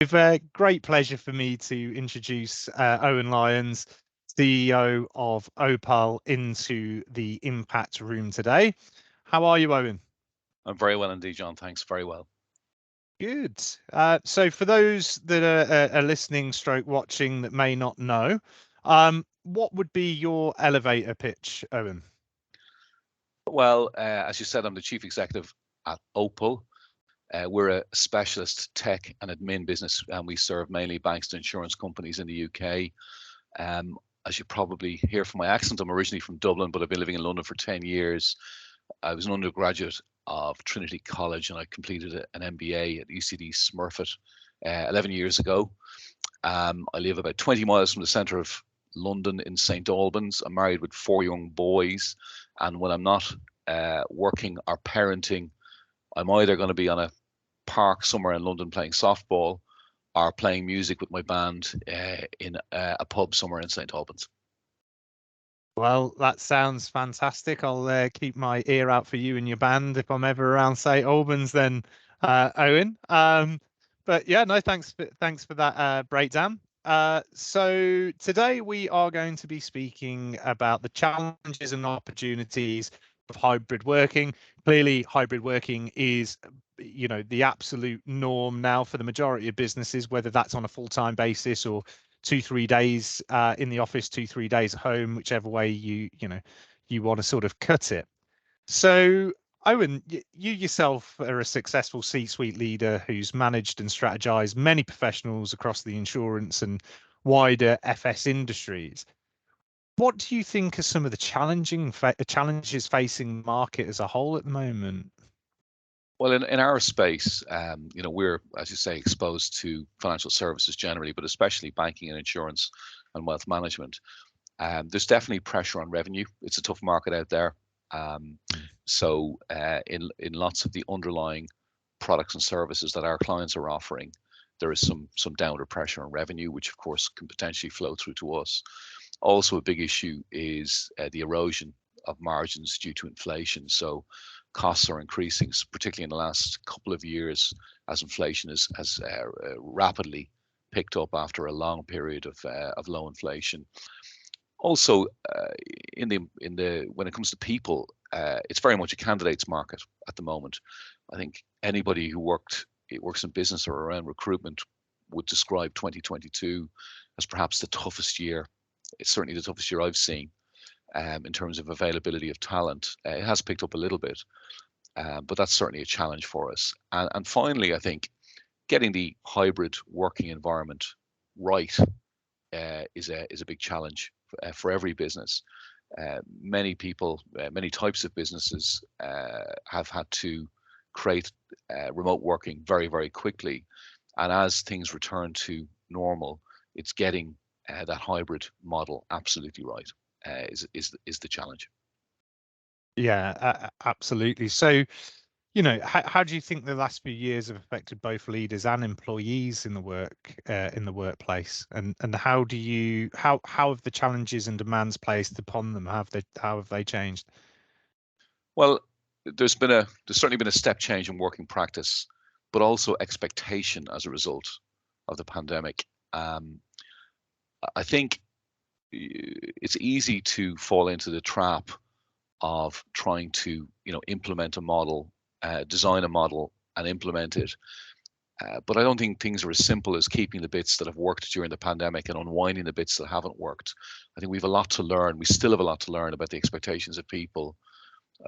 It's a great pleasure for me to introduce Eoin Lyons, CEO of OPAL, into the Impact Room today. How are you, Eoin? I'm very well indeed, John. Thanks. Very well. Good. So for those that are listening stroke watching that may not know, what would be your elevator pitch, Eoin? Well, as you said, I'm the chief executive at OPAL. We're a specialist tech and admin business, and we serve mainly banks and insurance companies in the UK. As you probably hear from my accent, I'm originally from Dublin, but I've been living in London for 10 years. I was an undergraduate of Trinity College, and I completed an MBA at UCD Smurfit 11 years ago. I live about 20 miles from the centre of London in St Albans. I'm married with 4 young boys, and when I'm not working or parenting, I'm either going to be on a park somewhere in London playing softball or playing music with my band in a pub somewhere in St Albans. Well, that sounds fantastic. I'll keep my ear out for you and your band if I'm ever around St Albans, then, Eoin. But yeah, no, thanks for that breakdown. So today we are going to be speaking about the challenges and opportunities of hybrid working. Clearly, hybrid working is, the absolute norm now for the majority of businesses, whether that's on a full-time basis or 2-3 days in the office, 2-3 days at home, whichever way you want to sort of cut it. So, Eoin, you yourself are a successful C-suite leader who's managed and strategized many professionals across the insurance and wider FS industries. What do you think are some of the challenges facing the market as a whole at the moment? Well, in our space, we're, as you say, exposed to financial services generally, but especially banking and insurance and wealth management. There's definitely pressure on revenue. It's a tough market out there. So in lots of the underlying products and services that our clients are offering, there is some downward pressure on revenue, which of course can potentially flow through to us. Also, a big issue is the erosion of margins due to inflation. So costs are increasing, particularly in the last couple of years, as inflation has rapidly picked up after a long period of low inflation. Also, in the when it comes to people, it's very much a candidates market at the moment. I think anybody who works in business or around recruitment would describe 2022 as perhaps the toughest year. It's certainly the toughest year I've seen in terms of availability of talent. It has picked up a little bit, but that's certainly a challenge for us. And finally, I think getting the hybrid working environment right is a big challenge for every business. Many people, many types of businesses have had to create remote working very, very quickly. And as things return to normal, it's getting that hybrid model absolutely right is the challenge. Yeah, absolutely. So, how do you think the last few years have affected both leaders and employees in the workplace, and how have the challenges and demands placed upon them, how have they changed? Well, there's certainly been a step change in working practice, but also expectation as a result of the pandemic. I think it's easy to fall into the trap of trying to implement a model, design a model, and implement it. But I don't think things are as simple as keeping the bits that have worked during the pandemic and unwinding the bits that haven't worked. I think we have a lot to learn. We still have a lot to learn about the expectations of people,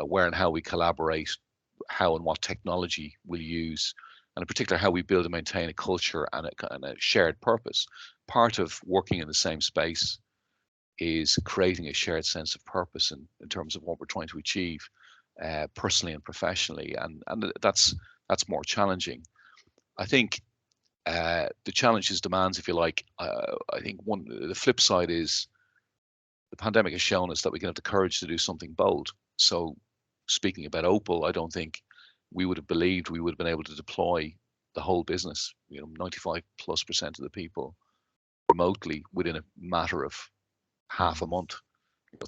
where and how we collaborate, how and what technology we'll use, and in particular how we build and maintain a culture and a shared purpose. Part of working in the same space is creating a shared sense of purpose in terms of what we're trying to achieve personally and professionally, and that's more challenging. I think the challenges, demands, if you like. I think the flip side is the pandemic has shown us that we can have the courage to do something bold. So, speaking about OPAL, I don't think we would have believed we would have been able to deploy the whole business, 95+% of the people remotely within a matter of half a month,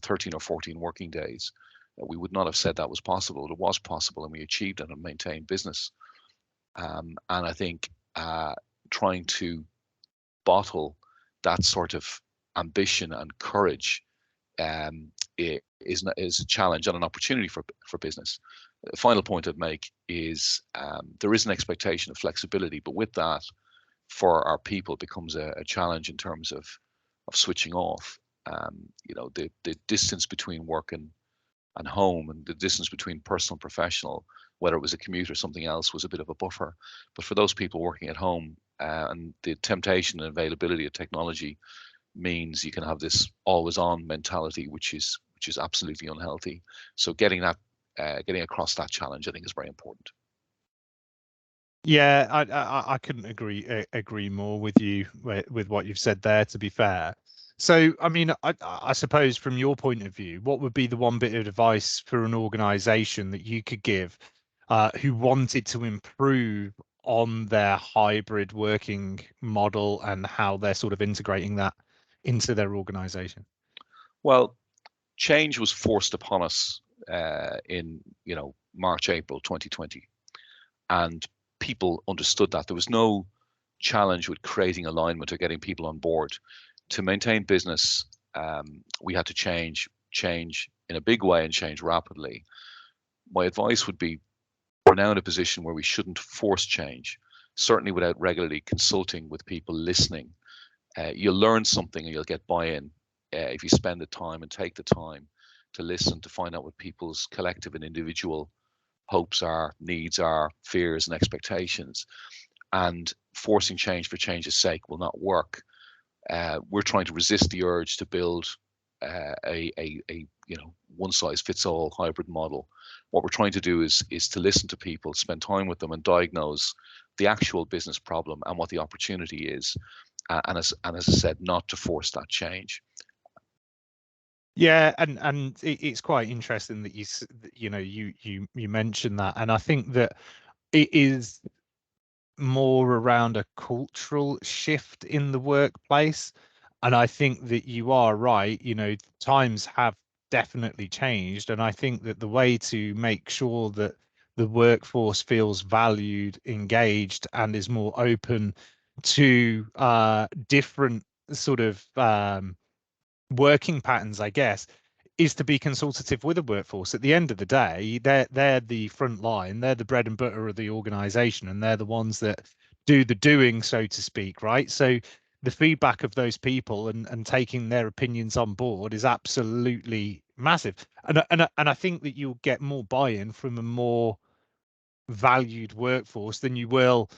13 or 14 working days. We would not have said that was possible. It was possible, and we achieved it and maintained business. And I think trying to bottle that sort of ambition and courage is a challenge and an opportunity for business. The final point I'd make is there is an expectation of flexibility, but with that, for our people, becomes a challenge in terms of switching off. The distance between work and home, and the distance between personal and professional, whether it was a commute or something else, was a bit of a buffer. But for those people working at home, and the temptation and availability of technology means you can have this always on mentality, which is absolutely unhealthy. So getting across that challenge, I think, is very important. Yeah, I couldn't agree more with you with what you've said there, to be fair. So, I mean, I suppose from your point of view, what would be the one bit of advice for an organization that you could give who wanted to improve on their hybrid working model and how they're sort of integrating that into their organization? Well, change was forced upon us in March, April 2020, and people understood that there was no challenge with creating alignment or getting people on board. To maintain business, we had to change in a big way and change rapidly. My advice would be, we're now in a position where we shouldn't force change, certainly without regularly consulting with people, listening. You'll learn something and you'll get buy-in if you spend the time and take the time to listen, to find out what people's collective and individual hopes are, needs are, fears and expectations. And forcing change for change's sake will not work. We're trying to resist the urge to build a one size fits all hybrid model. What we're trying to do is to listen to people, spend time with them, and diagnose the actual business problem and what the opportunity is. And as I said, not to force that change. Yeah, and it's quite interesting that you mentioned that, and I think that it is more around a cultural shift in the workplace. And I think that you are right, times have definitely changed. And I think that the way to make sure that the workforce feels valued, engaged, and is more open to different sort of working patterns, I guess, is to be consultative with the workforce. At the end of the day, they're the front line, they're the bread and butter of the organization, and they're the ones that do the doing, so to speak, right? So the feedback of those people and taking their opinions on board is absolutely massive. And I think that you'll get more buy-in from a more valued workforce than you will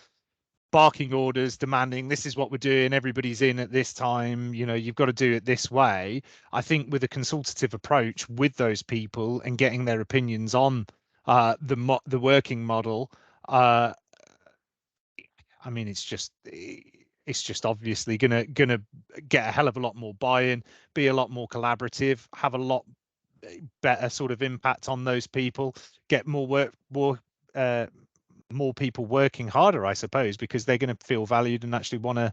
barking orders, demanding this is what we're doing, everybody's in at this time, you've got to do it this way. I think with a consultative approach with those people and getting their opinions on the working model, I mean, it's just obviously gonna get a hell of a lot more buy-in, be a lot more collaborative, have a lot better sort of impact on those people, get more people working harder, I suppose, because they're going to feel valued and actually want to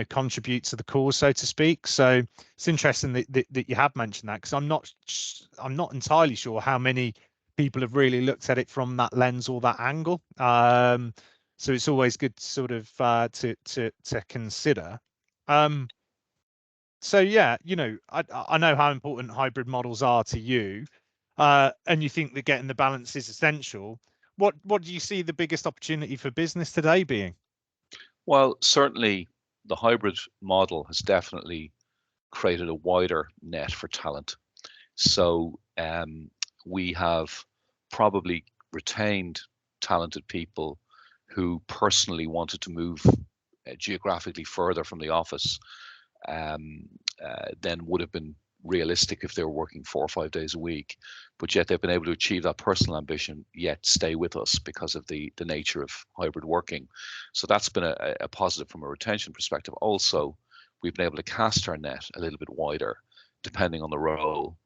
contribute to the cause, so to speak. So it's interesting that you have mentioned that, because I'm not entirely sure how many people have really looked at it from that lens or that angle. So it's always good sort of to consider. So yeah, I know how important hybrid models are to you, and you think that getting the balance is essential. What do you see the biggest opportunity for business today being? Well, certainly the hybrid model has definitely created a wider net for talent. So we have probably retained talented people who personally wanted to move geographically further from the office than would have been realistic if they were working 4 or 5 days a week. But yet they've been able to achieve that personal ambition, yet stay with us because of the nature of hybrid working. So that's been a positive from a retention perspective. Also, we've been able to cast our net a little bit wider depending on the role.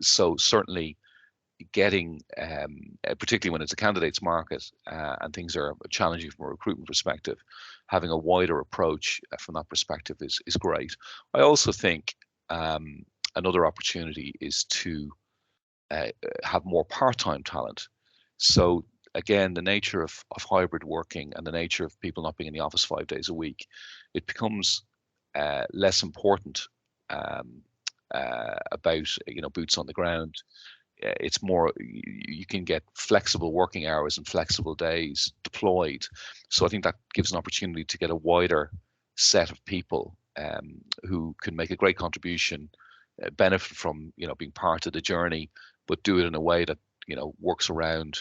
So certainly getting, particularly when it's a candidates market and things are challenging from a recruitment perspective, having a wider approach from that perspective is great. I also think another opportunity is to have more part-time talent. So again, the nature of hybrid working and the nature of people not being in the office 5 days a week, it becomes less important about boots on the ground. It's more, you can get flexible working hours and flexible days deployed. So I think that gives an opportunity to get a wider set of people who can make a great contribution, benefit from being part of the journey, but do it in a way that works around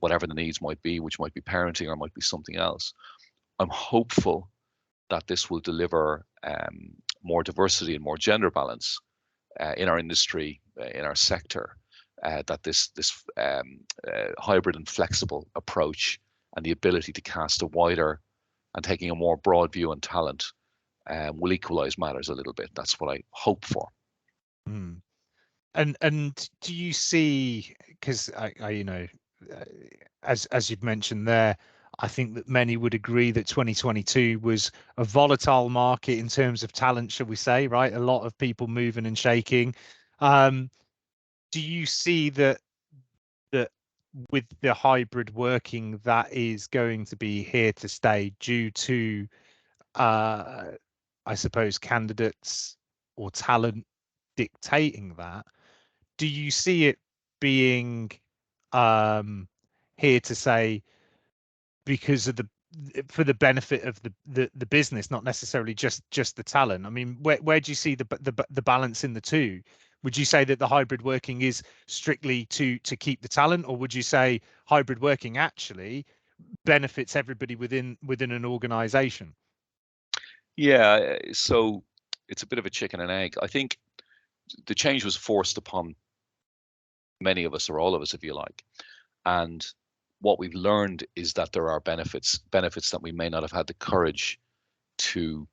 whatever the needs might be, which might be parenting or might be something else. I'm hopeful that this will deliver more diversity and more gender balance in our industry, in our sector. That this hybrid and flexible approach and the ability to cast a wider and taking a more broad view on talent will equalize matters a little bit. That's what I hope for. Mm. And do you see, because I as you've mentioned there, I think that many would agree that 2022 was a volatile market in terms of talent, shall we say, right? A lot of people moving and shaking. Do you see that with the hybrid working that is going to be here to stay due to I suppose candidates or talent dictating that? Do you see it being here to say because of for the benefit of the business, not necessarily just the talent? I mean, where do you see the balance in the two? Would you say that the hybrid working is strictly to keep the talent, or would you say hybrid working actually benefits everybody within an organization? Yeah, so it's a bit of a chicken and egg. I think the change was forced upon many of us, or all of us, if you like. And what we've learned is that there are benefits that we may not have had the courage to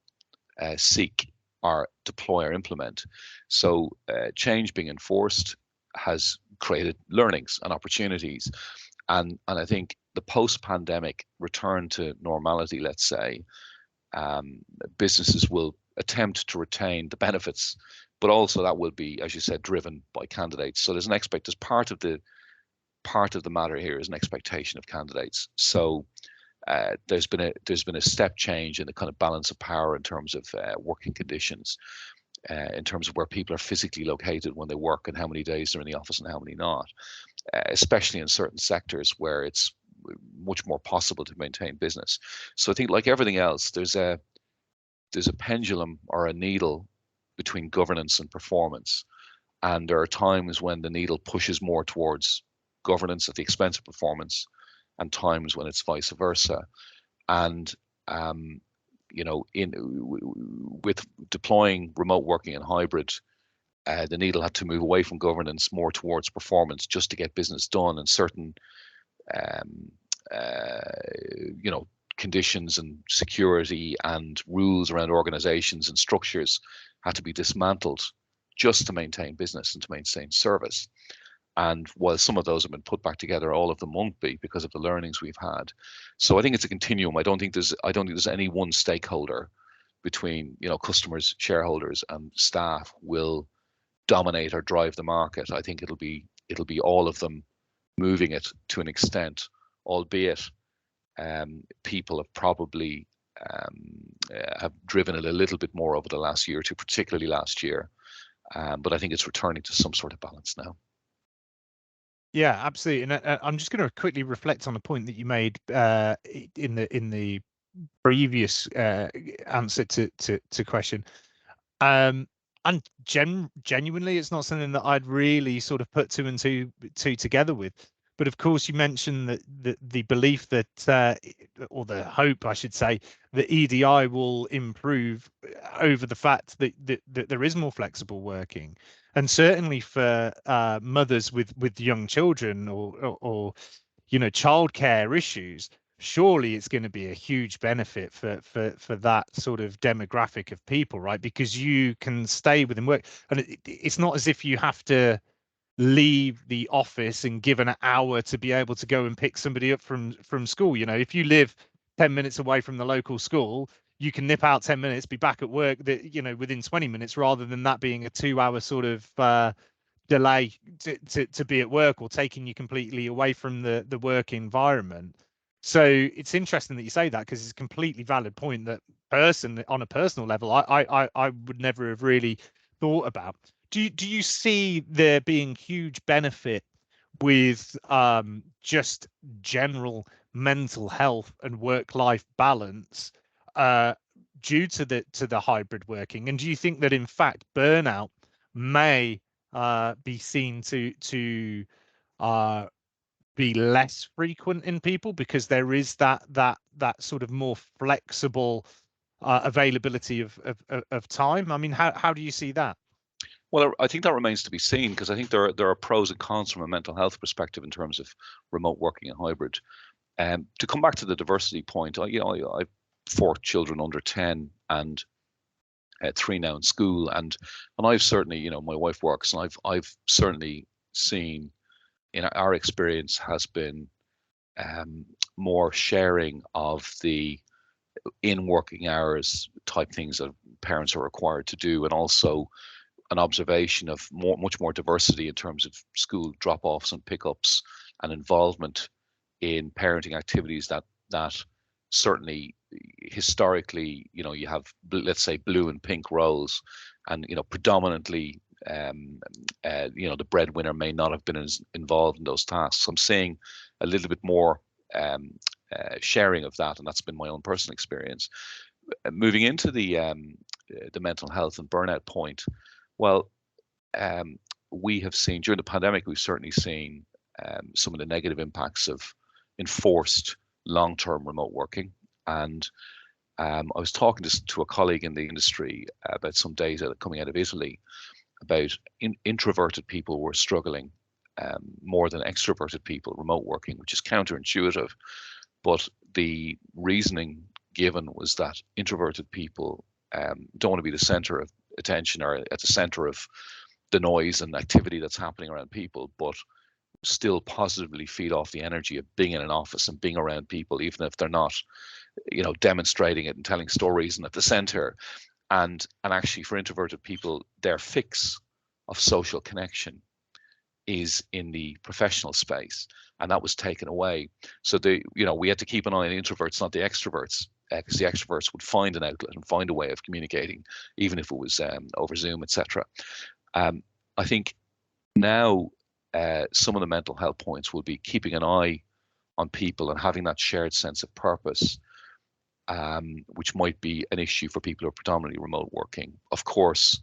seek or deploy or implement. So change being enforced has created learnings and opportunities. And I think the post-pandemic return to normality, let's say, businesses will attempt to retain the benefits, but also that will be, as you said, driven by candidates. So there's part of the matter here is an expectation of candidates. So there's been a step change in the kind of balance of power in terms of working conditions, in terms of where people are physically located when they work and how many days they're in the office and how many not, especially in certain sectors where it's much more possible to maintain business. So I think, like everything else, there's a pendulum or a needle between governance and performance. And there are times when the needle pushes more towards governance at the expense of performance, and times when it's vice versa. And with deploying remote working and hybrid, the needle had to move away from governance more towards performance, just to get business done. And certain conditions and security and rules around organizations and structures had to be dismantled just to maintain business and to maintain service. And while some of those have been put back together, all of them won't be, because of the learnings we've had. So I think it's a continuum. I don't think there's any one stakeholder between customers, shareholders, and staff will dominate or drive the market. I think it'll be all of them moving it to an extent, albeit people have probably have driven it a little bit more over the last year or two, particularly last year. But I think it's returning to some sort of balance now. Yeah, absolutely. And I'm just going to quickly reflect on a point that you made in the previous answer to question. And genuinely, it's not something that I'd really sort of put two and two together with. But of course, you mentioned that the belief that, or the hope, I should say, that EDI will improve over the fact that there is more flexible working, and certainly for mothers with young children or childcare issues. Surely it's going to be a huge benefit for that sort of demographic of people, right? Because you can stay within work, and it's not as if you have to leave the office and give an hour to be able to go and pick somebody up from school. If you live 10 minutes away from the local school, you can nip out 10 minutes, be back at work within 20 minutes, rather than that being a 2-hour sort of delay to be at work, or taking you completely away from the work environment. So it's interesting that you say that, because it's a completely valid point that on a personal level, I would never have really thought about. Do you see there being huge benefit with just general mental health and work-life balance due to the hybrid working? And do you think that in fact burnout may be seen to be less frequent in people, because there is that sort of more flexible availability of time? I mean, how do you see that? Well, I think that remains to be seen, because I think there are pros and cons from a mental health perspective in terms of remote working and hybrid. To come back to the diversity point, I've 4 children under 10 and 3 now in school, and I've certainly, my wife works, and I've certainly seen, in our experience has been more sharing of the in working hours type things that parents are required to do, and also an observation of much more diversity in terms of school drop-offs and pickups and involvement in parenting activities that certainly historically, you have, let's say, blue and pink roles, and predominantly the breadwinner may not have been as involved in those tasks. I'm seeing a little bit more sharing of that, and that's been my own personal experience. Moving into the mental health and burnout point, well, we have seen during the pandemic, we've certainly seen some of the negative impacts of enforced long-term remote working. And I was talking to a colleague in the industry about some data coming out of Italy about introverted people were struggling more than extroverted people remote working, which is counterintuitive. But the reasoning given was that introverted people don't want to be the center of attention or at the center of the noise and activity that's happening around people, but still positively feed off the energy of being in an office and being around people, even if they're not, demonstrating it and telling stories and at the center. And actually, for introverted people, their fix of social connection is in the professional space, and that was taken away. So we had to keep an eye on the introverts, not the extroverts, because the extroverts would find an outlet and find a way of communicating, even if it was over Zoom, etc. I think now some of the mental health points will be keeping an eye on people and having that shared sense of purpose, which might be an issue for people who are predominantly remote working. Of course,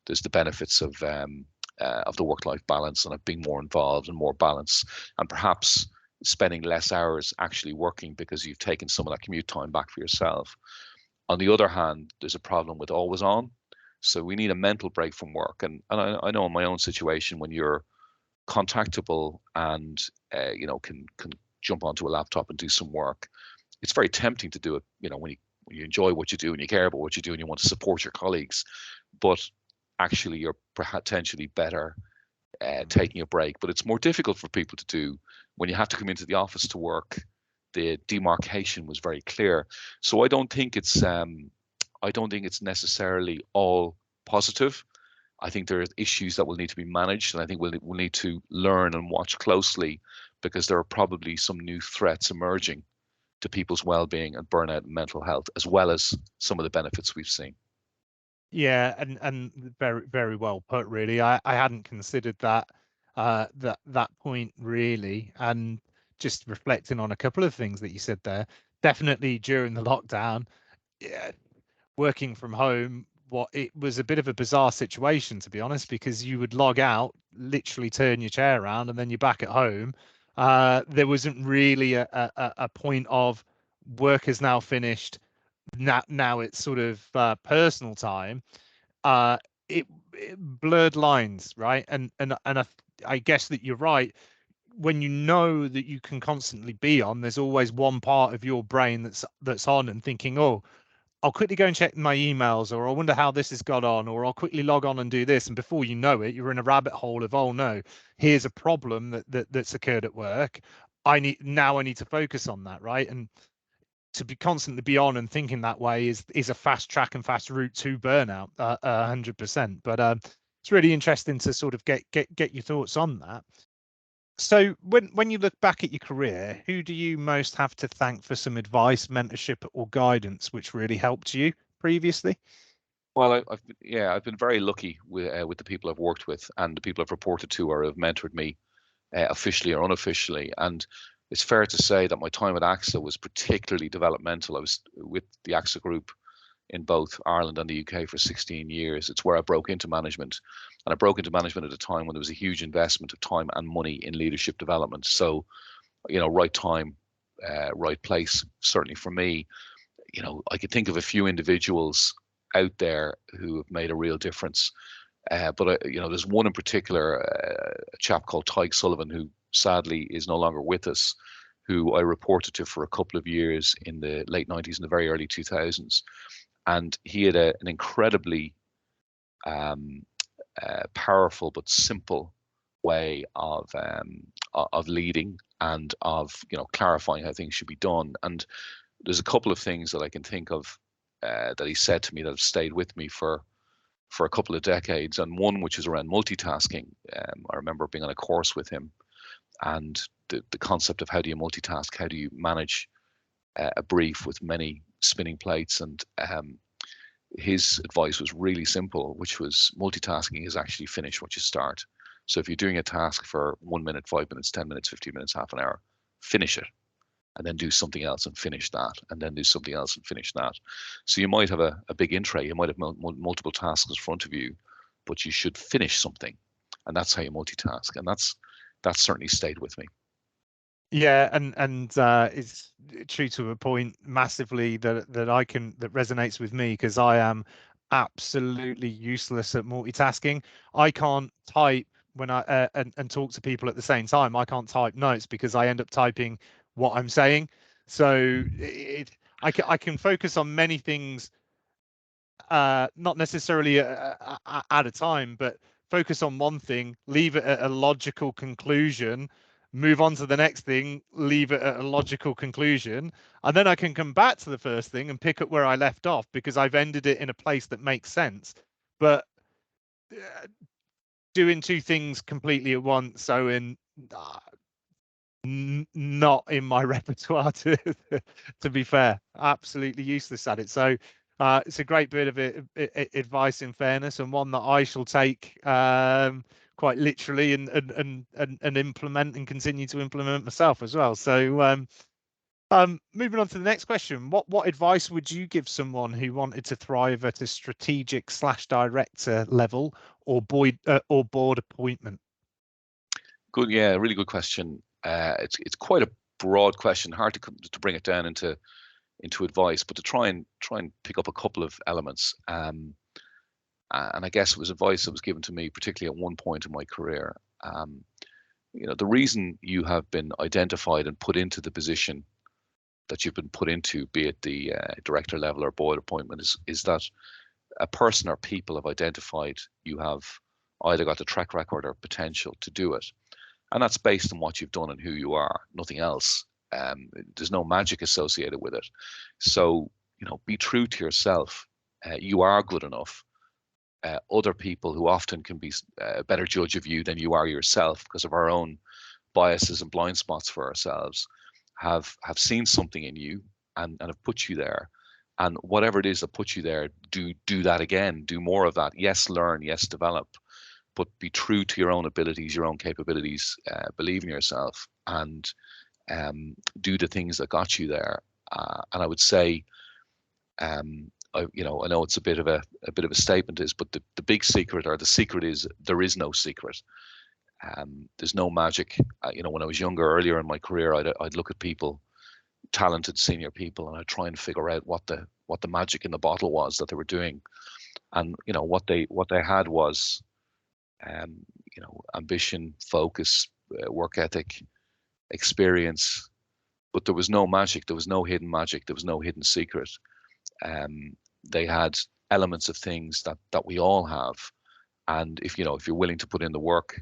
there's the benefits of the work-life balance and of being more involved and more balance, and perhaps spending less hours actually working because you've taken some of that commute time back for yourself. On the other hand, there's a problem with always on. So we need a mental break from work. And I know in my own situation, when you're contactable and can jump onto a laptop and do some work, it's very tempting to do it, when you enjoy what you do and you care about what you do and you want to support your colleagues. But actually, you're potentially better taking a break. But it's more difficult for people to do when you have to come into the office to work. The demarcation was very clear. So I don't think it's necessarily all positive. I think there are issues that will need to be managed, and I think we'll need to learn and watch closely, because there are probably some new threats emerging to people's well-being and burnout and mental health, as well as some of the benefits we've seen. Yeah, and very, very well put, really. I hadn't considered that that point, really. And just reflecting on a couple of things that you said there, definitely during the lockdown, yeah, working from home, it was a bit of a bizarre situation, to be honest, because you would log out, literally turn your chair around, and then you're back at home. There wasn't really a point of work is now finished. Now it's sort of personal time. It blurred lines, right? And I guess that you're right. When you know that you can constantly be on, there's always one part of your brain that's on and thinking, oh, I'll quickly go and check my emails, or I wonder how this has got on, or I'll quickly log on and do this. And before you know it, you're in a rabbit hole of, oh no, here's a problem that's occurred at work. I need to focus on that, right? And to be constantly be on and thinking that way is a fast track and fast route to burnout, 100%. But it's really interesting to sort of get your thoughts on that. So when you look back at your career, who do you most have to thank for some advice, mentorship, or guidance which really helped you previously? Well, I've been very lucky with the people I've worked with and the people I've reported to or have mentored me officially or unofficially. And it's fair to say that my time at AXA was particularly developmental. I was with the AXA Group in both Ireland and the UK for 16 years. It's where I broke into management. And I broke into management at a time when there was a huge investment of time and money in leadership development. So, right time, right place, certainly for me. I could think of a few individuals out there who have made a real difference. But there's one in particular, a chap called Tyke Sullivan, who sadly is no longer with us, who I reported to for a couple of years in the late 90s and the very early 2000s. And he had an incredibly powerful but simple way of leading and of clarifying how things should be done. And there's a couple of things that I can think of that he said to me that have stayed with me for a couple of decades, and one which is around multitasking. I remember being on a course with him, and the concept of how do you multitask, how do you manage a brief with many spinning plates, and his advice was really simple, which was multitasking is actually finish what you start. So if you're doing a task for 1 minute, 5 minutes, 10 minutes, 15 minutes, half an hour, finish it and then do something else and finish that, and then do something else and finish that. So you might have a big in tray, you might have multiple tasks in front of you, but you should finish something, and that's how you multitask, and that's certainly stayed with me. Yeah, and it's true to a point massively that resonates with me, because I am absolutely useless at multitasking. I can't type when I and talk to people at the same time. I can't type notes because I end up typing what I'm saying. So I can focus on many things, not necessarily at a time, but focus on one thing, leave it at a logical conclusion, move on to the next thing, leave it at a logical conclusion, and then I can come back to the first thing and pick up where I left off because I've ended it in a place that makes sense. But doing two things completely at once, so not in my repertoire, to be fair, absolutely useless at it. So it's a great bit of advice, in fairness, and one that I shall take quite literally and implement and continue to implement myself as well. So moving on to the next question, what advice would you give someone who wanted to thrive at a strategic/director level or board appointment? Good, yeah, really good question. It's quite a broad question, hard to bring it down into advice, but to try and pick up a couple of elements. And I guess it was advice that was given to me, particularly at one point in my career. The reason you have been identified and put into the position that you've been put into, be it the director level or board appointment, is that a person or people have identified you have either got the track record or potential to do it. And that's based on what you've done and who you are, nothing else. There's no magic associated with it. So, be true to yourself. You are good enough. Other people who often can be a better judge of you than you are yourself because of our own biases and blind spots for ourselves have seen something in you and have put you there. And whatever it is that puts you there, do that again. Do more of that. Yes, learn. Yes, develop. But be true to your own abilities, your own capabilities. Believe in yourself and do the things that got you there. And I would say, I know it's a bit of a statement, but the big secret, or the secret, is there is no secret. There's no magic. When I was younger, earlier in my career, I'd look at people, talented senior people, and I'd try and figure out what the magic in the bottle was that they were doing. And what they had was ambition, focus, work ethic, experience, but there was no magic. There was no hidden magic. There was no hidden secret. They had elements of things that we all have, and if you're willing to put in the work,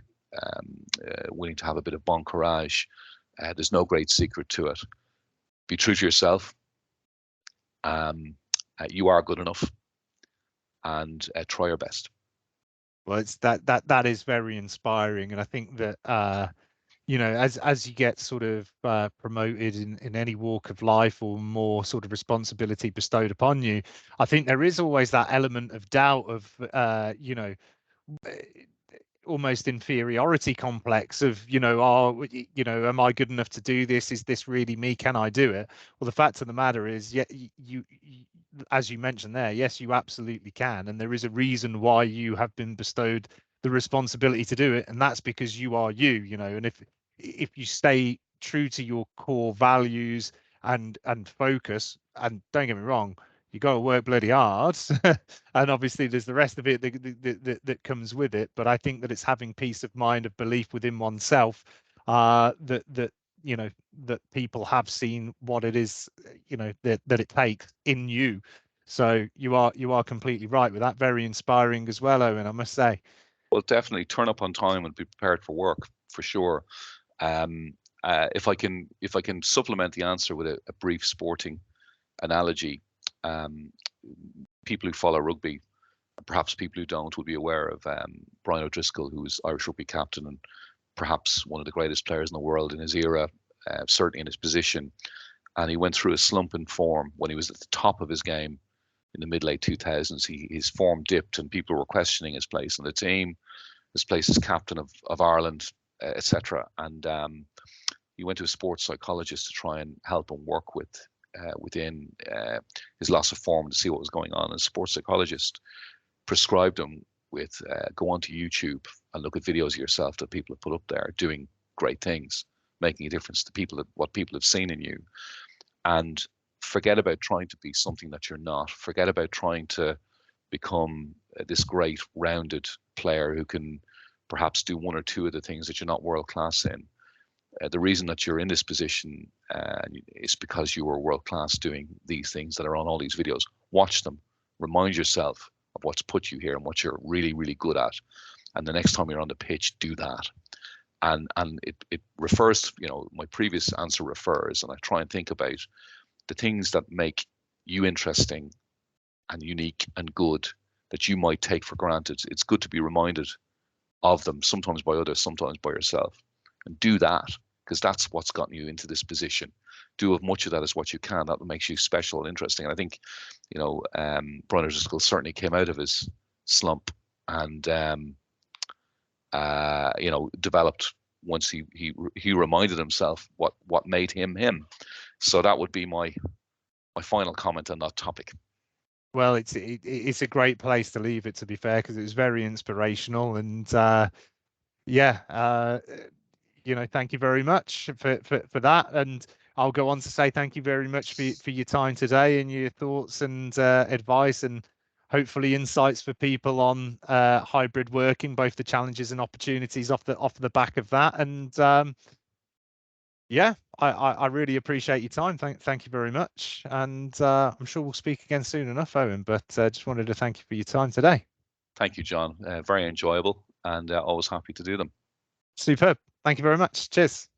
willing to have a bit of bon courage, there's no great secret to it. Be true to yourself. You are good enough, and try your best. Well, it's that is very inspiring, and I think that you know, as you get sort of promoted in any walk of life, or more sort of responsibility bestowed upon you, I think there is always that element of doubt of you know, almost inferiority complex of, you know, oh, you know, am I good enough to do this? Is this really me? Can I do it? Well, the fact of the matter is, yeah, you as you mentioned there, yes, you absolutely can, and there is a reason why you have been bestowed the responsibility to do it, and that's because you are you, you know. And if you stay true to your core values and focus, and don't get me wrong, you got to work bloody hard, and obviously there's the rest of it that comes with it. But I think that it's having peace of mind, of belief within oneself, that you know, that people have seen what it is, you know, that it takes in you. So you are completely right with that. Very inspiring as well, Owen, I must say. Well, definitely turn up on time and be prepared for work for sure. If I can supplement the answer with a brief sporting analogy, people who follow rugby, perhaps people who don't, will be aware of Brian O'Driscoll, who was Irish rugby captain and perhaps one of the greatest players in the world in his era, certainly in his position. And he went through a slump in form when he was at the top of his game in the mid-late 2000s. His form dipped and people were questioning his place in the team, his place as captain of Ireland, etc. And he went to a sports psychologist to try and help him work within his loss of form, to see what was going on. And a sports psychologist prescribed him with go onto YouTube and look at videos of yourself that people have put up there doing great things, making a difference to people, what people have seen in you. And forget about trying to be something that you're not. Forget about trying to become this great rounded player who can perhaps do one or two of the things that you're not world class in. The reason that you're in this position is because you were world class doing these things that are on all these videos. Watch them, remind yourself of what's put you here and what you're really, really good at. And the next time you're on the pitch, do that. And it refers to, you know, my previous answer refers, and I try and think about the things that make you interesting and unique and good that you might take for granted. It's good to be reminded of them, sometimes by others, sometimes by yourself, and do that, because that's what's gotten you into this position. Do as much of that as what you can. That makes you special and interesting. And I think, you know, Brian O'Driscoll certainly came out of his slump and you know, developed once he reminded himself what made him him. So that would be my final comment on that topic. Well, it's a great place to leave it, to be fair, because it was very inspirational. And yeah, you know, thank you very much for that. And I'll go on to say thank you very much for your time today and your thoughts and advice, and hopefully insights for people on hybrid working, both the challenges and opportunities off the back of that. And yeah, I really appreciate your time. Thank you very much. And I'm sure we'll speak again soon enough, Owen, but just wanted to thank you for your time today. Thank you, John. Very enjoyable, and always happy to do them. Superb. Thank you very much. Cheers.